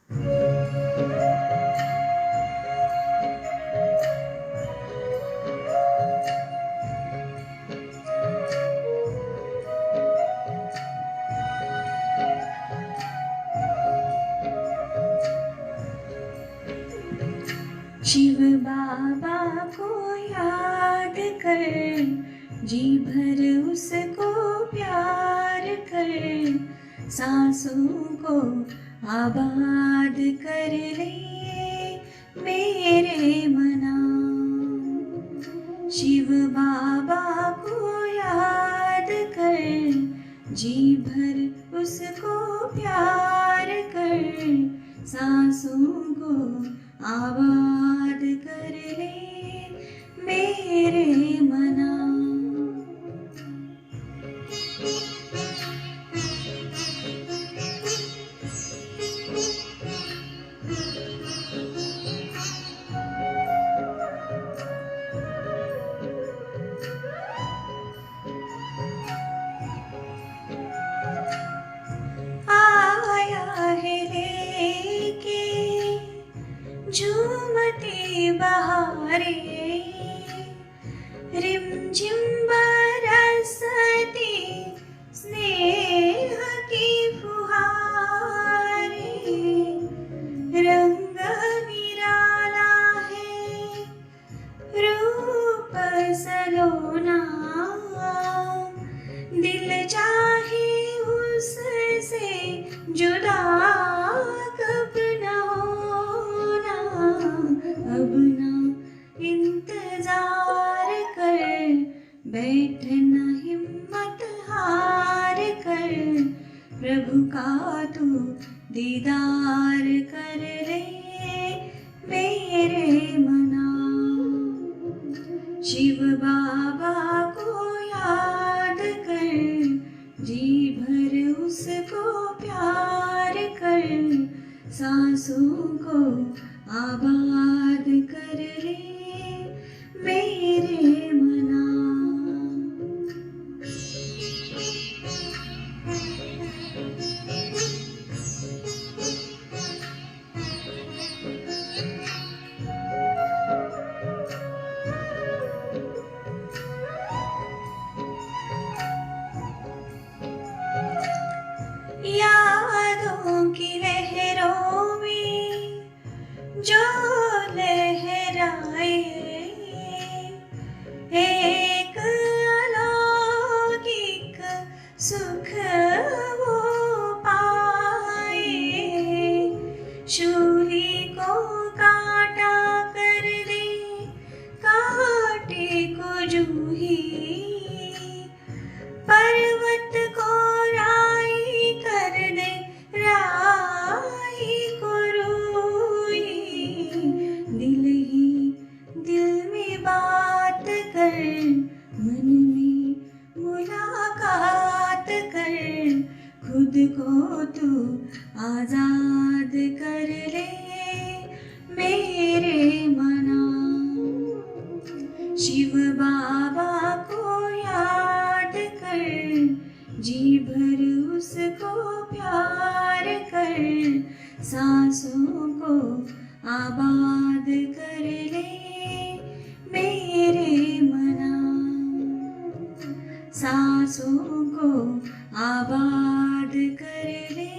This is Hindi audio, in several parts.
शिव बाबा को याद कर, जी भर उसको प्यार कर, सांसों को आबाद कर ले मेरे मना। शिव बाबा को याद कर, जी भर उसको प्यार कर, सांसों को आबाद कर ले मेरे मना। आया है लेके झूमती बहारे, रिमझिम बरसती स्नेह की फुहारे। रंग निराला है रूप सलोना, दिल चाहे उससे जुदा कब न होना। अब ना इंतजार कर, बैठना हिम्मत हार कर, प्रभु का तू दीदार कर ले मेरे मना। शिव बाबा को याद कर, जी भर उसको प्यार कर, सांसों को आबाद कर ले मेरे मना। यादों की लहरों में जो लहराए, एक अलौकिक सुख वो पाए। शूली को काटा कर दे, काटे को जूही, पर्वत को राई कर दे, राई को रूई। दिल ही दिल में बात कर, मन में मुलाकात कर, खुद को तू आजाद कर ले मेरे मना। शिव बाबा को याद कर, जी भर उसको प्यार कर, सांसों को आबाद कर ले मेरे मना। सांसों को आबाद कर ले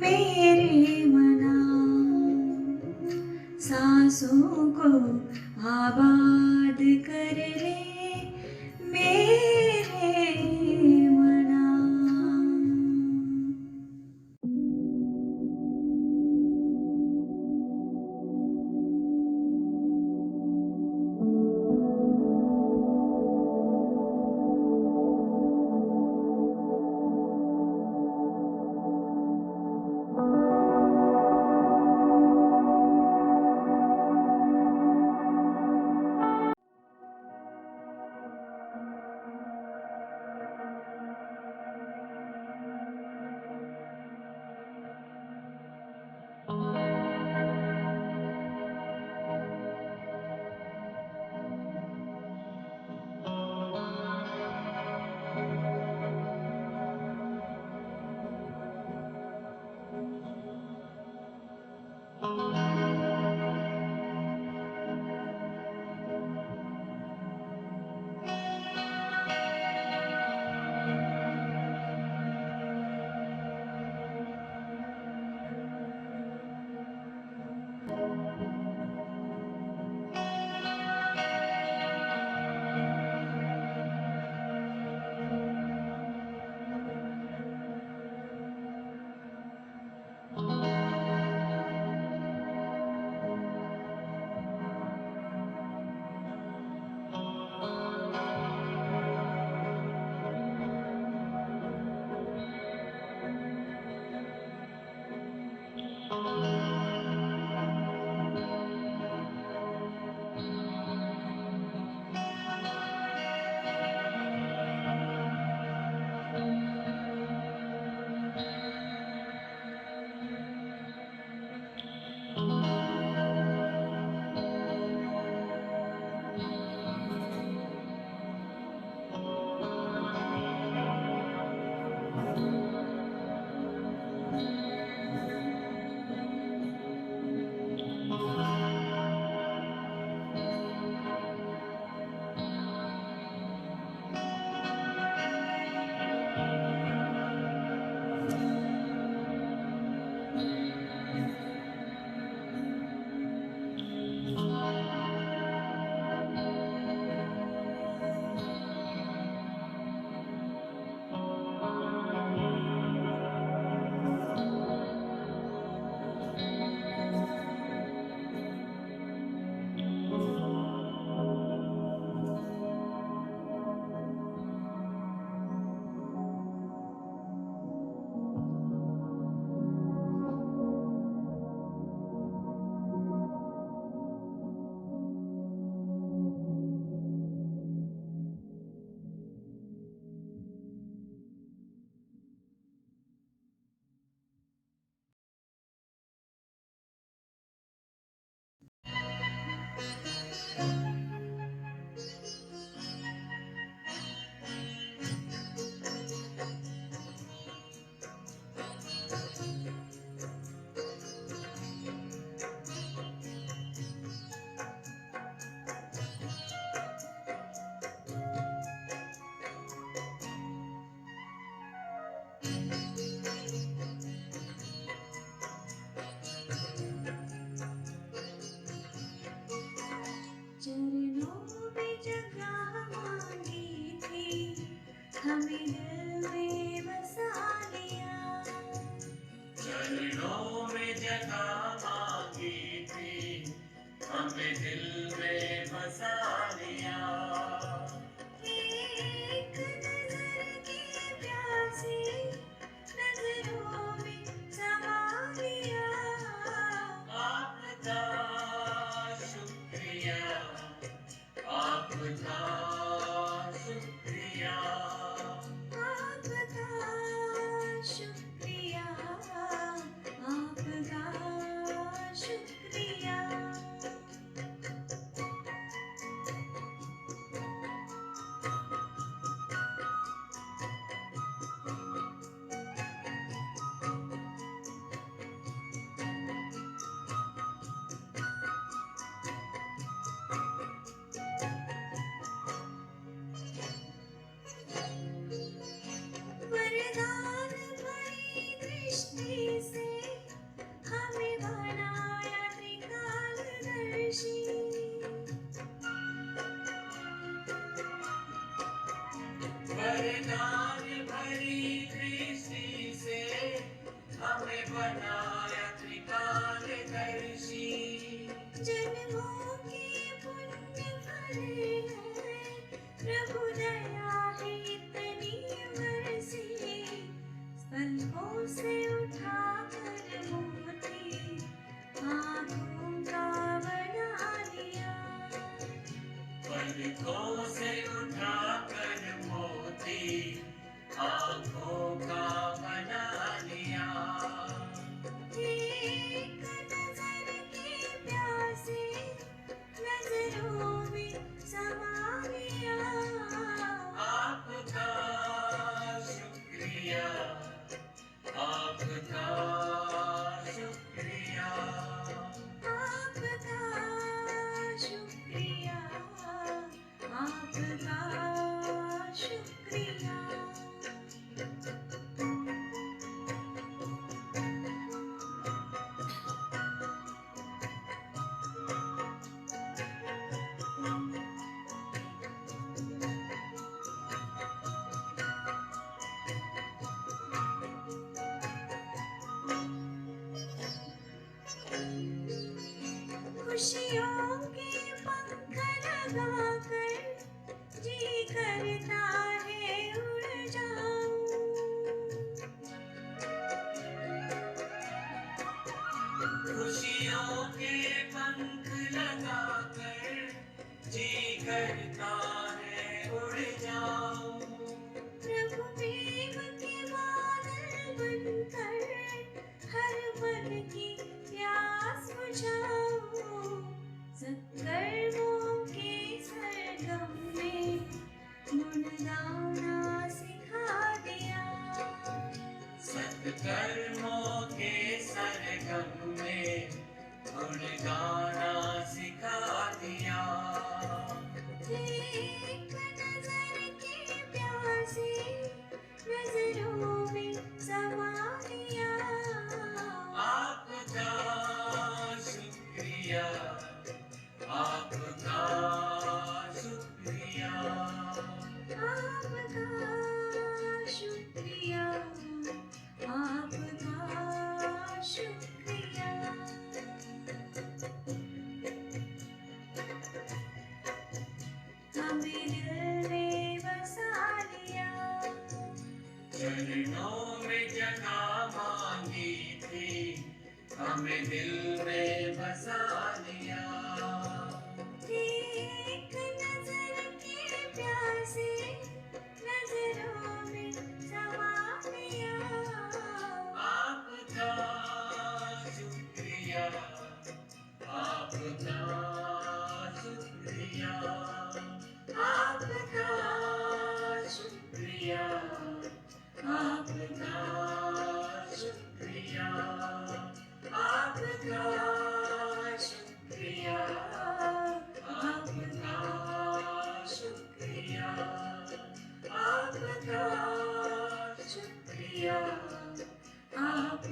मेरे मना। सांसों को आबाद कर ले मेरे मना। चरणों में जगह मांगी थी, हमें दिल में बसा लिया। चरणों में जगह मांगी थी, हमें दिल में बसा लिया। एक नजर की प्यासी नजरों में समा लिया। आपका शुक्रिया, आपका शुक्रिया, आपका शुक्रिया, आपका शुक्रिया। वरदान भरी दृष्टि से हमें बनाया त्रिकालदर्शी। वरदान भरी दृष्टि से हमें बनाया त्रिकालदर्शी। जन्मों के पुण्य फल है, प्रभु दया है इतनी बरसी। पलकों से उठा कर मोती आँखों का बना लिया। पलकों से उठा कर मोती आँखों का बना लिया। एक नजर की प्यासी नजरों में समा लिया। आपका शुक्रिया, आपका शुक्रिया, आपका शुक्रिया, आपका शुक्रिया। खुशियों के पंख लगाकर जी करता है उड़ जाऊं। कर्मों के सरगम में गुण गाना सिखा दिया। एक नजर की प्यासी नजरों में समा लिया। आपका शुक्रिया, आपका शुक्रिया, आपका शुक्रिया, आपका शुक्रिया। हमें दिल में बसा लिया। चरणों में जगह मांगी थी, हमें दिल में बसा लिया। एक नजर की प्यासी नजरों में समा लिया। आपका शुक्रिया, आपका शुक्रिया, आपका शुक्रिया, आपका शुक्रिया, आपका शुक्रिया, आपका शुक्रिया, आपका शुक्रिया,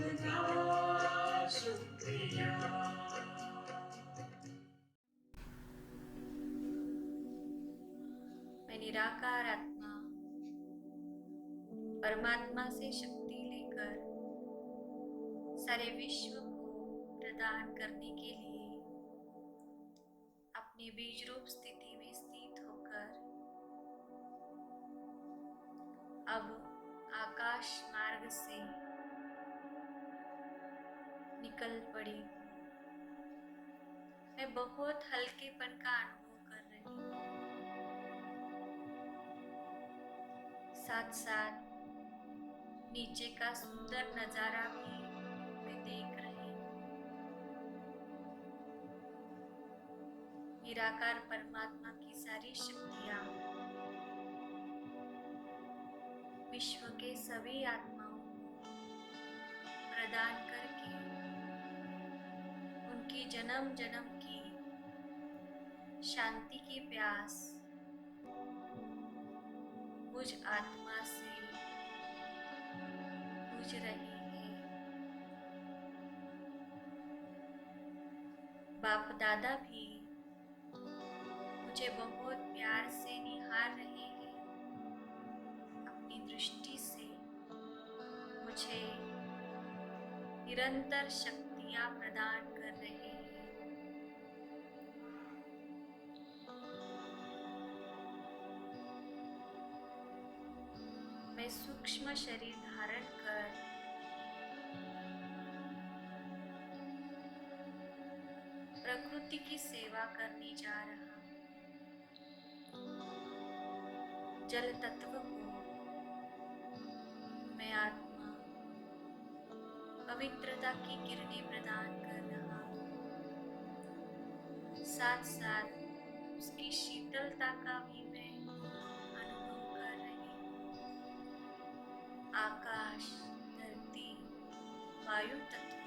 आपका शुक्रिया। मैं निराकार आत्मा परमात्मा से शक्ति लेकर सारे विश्व को प्रदान करने के लिए अपने बीज रूप स्थिति में स्थित होकर अब आकाश मार्ग से निकल पड़ी। मैं बहुत हल्केपन का अनुभव कर रही हूँ। साथ साथ नीचे का सुंदर नजारा भी मैं देख रही हूँ। निराकार परमात्मा की सारी शक्तियाँ विश्व के सभी आत्माओं को प्रदान करके उनकी जन्म जन्म की शांति की प्यास मुझ आत्मा से बुझ रही है। बाप दादा भी मुझे बहुत प्यार से निहार रहे हैं। अपनी दृष्टि से मुझे निरंतर शक्तियां प्रदान कर रहे हैं। मैं सूक्ष्म शरीर धारण कर प्रकृति की सेवा करने जा रहा हूँ। जल तत्व को मैं आत्मा पवित्रता की किरणें प्रदान कर रहा हूँ। साथ साथ उसकी शीतलता का भी मैं अनुभव कर रही हूँ। आकाश, धरती, वायु तत्व,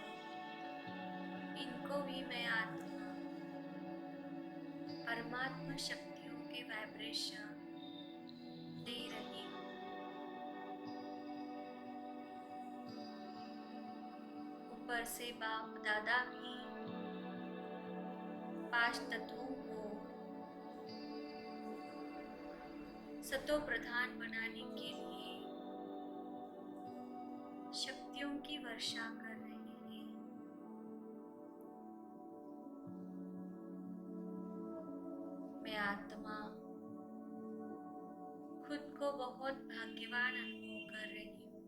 इनको भी मैं आत्मा परमात्मा शक्तियों के वाइब्रेशन दे रही हूँ। ऊपर से बाप दादा भी 5 तत्वों को सतो प्रधान बनाने के लिए शक्तियों की वर्षा कर रहे हैं। मैं आत्मा खुद को बहुत भाग्यवान अनुभव कर रही हूँ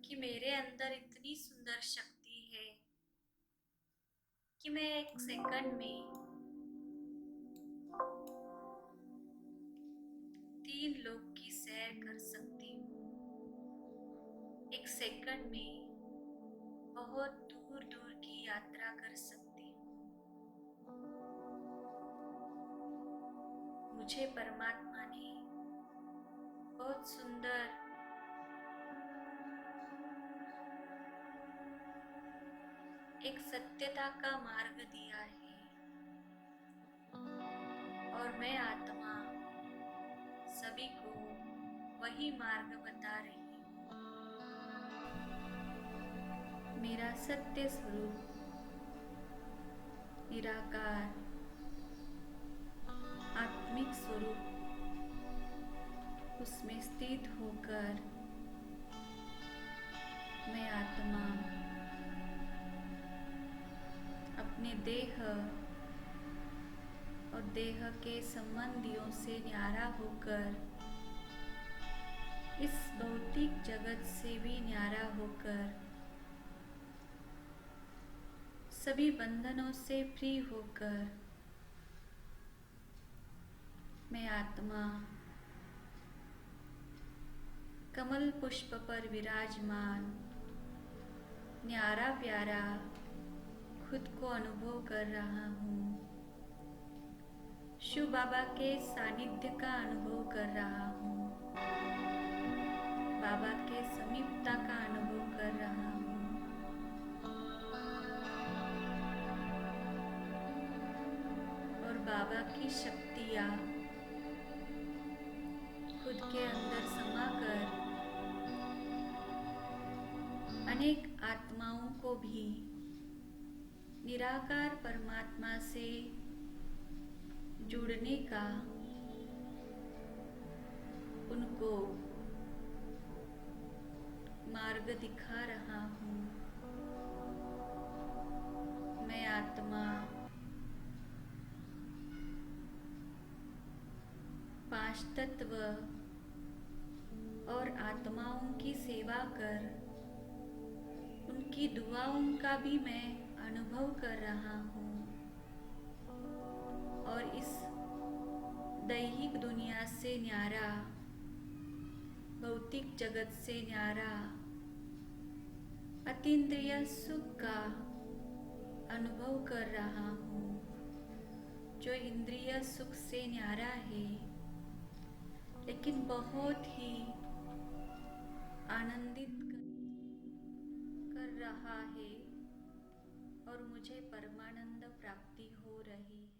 कि मेरे अंदर इतनी सुंदर शक्ति है कि मैं एक सेकंड में 3 लोग की सैर कर सकती हूँ। एक सेकंड में बहुत दूर दूर की यात्रा कर सकती हूँ। मुझे परमात्मा ने बहुत सुंदर एक सत्यता का मार्ग दिया है और मैं आत्मा सभी को वही मार्ग बता रही हूँ। मेरा सत्य स्वरूप निराकार आत्मिक स्वरूप उसमें स्थित होकर मैं आत्मा अपने देह और देह के संबंधियों से न्यारा होकर इस भौतिक जगत से भी न्यारा होकर सभी बंधनों से फ्री होकर मैं आत्मा कमल पुष्प पर विराजमान न्यारा प्यारा खुद को अनुभव कर रहा हूँ। शिव बाबा के सानिध्य का अनुभव कर रहा हूँ। बाबा के समीपता का अनुभव कर रहा हूँ। और बाबा की शक्तियाँ खुद के अंदर समाकर अनेक आत्माओं को भी निराकार परमात्मा से जुड़ने का उनको मार्ग दिखा रहा हूँ। मैं आत्मा पांच तत्व और आत्माओं की सेवा कर उनकी दुआओं का भी मैं अनुभव कर रहा हूँ और इस दैहिक दुनिया से न्यारा भौतिक जगत से न्यारा अतीन्द्रिय सुख का अनुभव कर रहा हूँ जो इंद्रिय सुख से न्यारा है लेकिन बहुत ही आनंदित कर रहा है और मुझे परमानंद प्राप्ति हो रही है।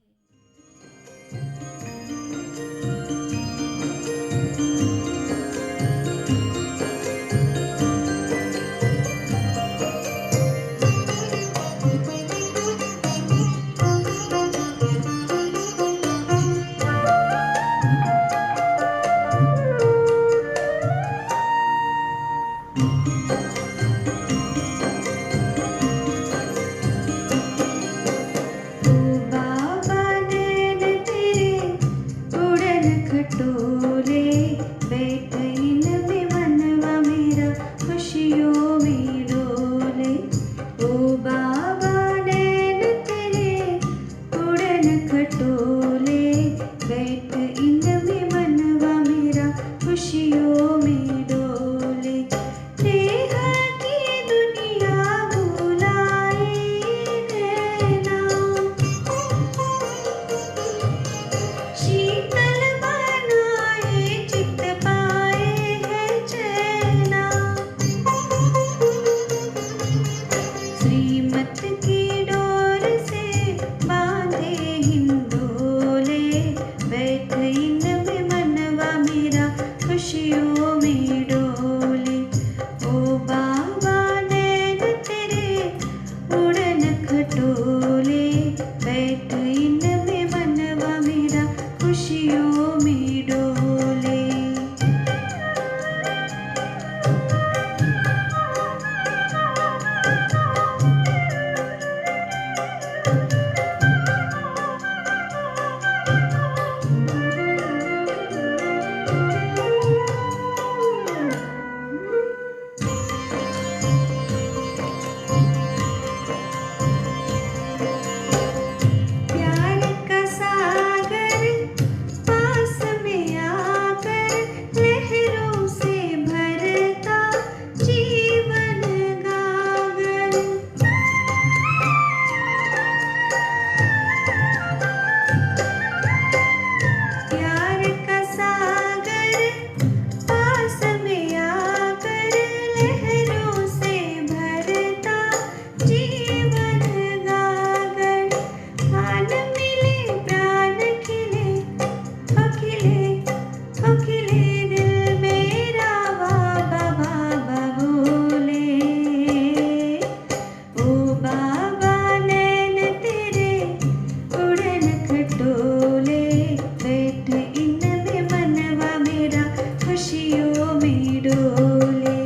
डोले।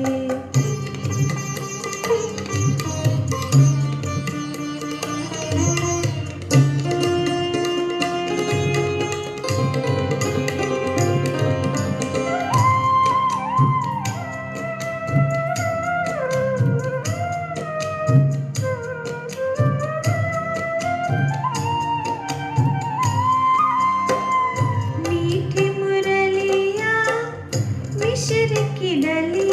मीठी मुरलिया मिश्र की डली